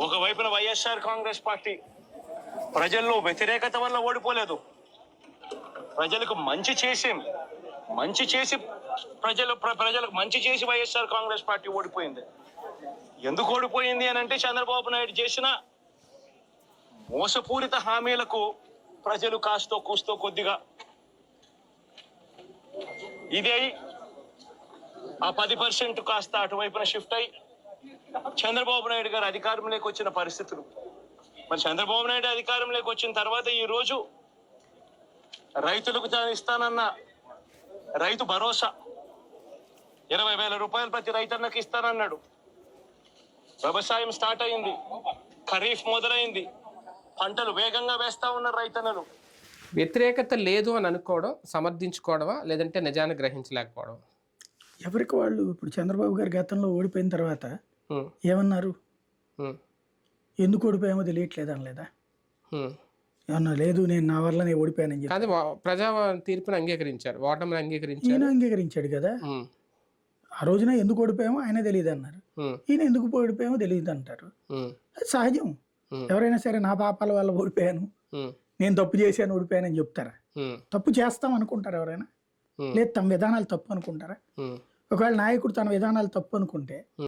ఒకవైపున వైఎస్ఆర్ కాంగ్రెస్ పార్టీ ప్రజల్లో వ్యతిరేకత వల్ల ఓడిపోలేదు, ప్రజలకు మంచి చేసి ప్రజలకు మంచి చేసి వైఎస్ఆర్ కాంగ్రెస్ పార్టీ ఓడిపోయింది. ఎందుకు ఓడిపోయింది అని అంటే చంద్రబాబు నాయుడు చేసిన మోసపూరిత హామీలకు ప్రజలు కాస్తో కూస్తో కొద్దిగా ఇదే ఆ 10% కాస్త అటువైపున షిఫ్ట్ అయి చంద్రబాబు నాయుడు గారు అధికారంలోకి వచ్చిన పరిస్థితులు. మరి చంద్రబాబు నాయుడు అధికారంలోకి వచ్చిన తర్వాత ఈ రోజు రైతులకు తాను ఇస్తానన్న రైతు భరోసా 20,000 రూపాయలు ప్రతి రైతన్నకి ఇస్తానన్నాడు. వ్యవసాయం స్టార్ట్ అయింది, ఖరీఫ్ మొదలైంది, పంటలు వేగంగా వేస్తా ఉన్నారు రైతన్నలు. వ్యతిరేకత లేదు అని అనుకోవడం సమర్థించుకోవడమా, లేదంటే నిజాన్ని గ్రహించలేకపోవడం? ఎవరికి వాళ్ళు ఇప్పుడు చంద్రబాబు గారు గతంలో ఓడిపోయిన తర్వాత ఏమన్నారు? ఎందుకు ఓడిపోయామో తెలియట్లేదు అనలేదా? ఏమన్నా లేదు నేను నా వల్ల నేను ఓడిపోయానని చెప్పి. కానీ ప్రజా తీర్పుని అంగీకరించారు, ఓటమిని అంగీకరించారు. ఈయన అంగీకరించాడు కదా. ఆ రోజున ఎందుకు ఓడిపోయామో ఆయన తెలియదు అన్నారు, ఈయన ఎందుకు ఓడిపోయామో తెలియదు అంటారు. అది సహజం. ఎవరైనా సరే నా పాపాల వల్ల ఓడిపోయాను, నేను తప్పు చేశాను ఓడిపోయానని చెప్తారా? తప్పు చేస్తాం అనుకుంటారా ఎవరైనా? లేదు తమ విధానాలు తప్పు అనుకుంటారా? ఒకవేళ నాయకుడు తన విధానాలు తప్పు అనుకుంటే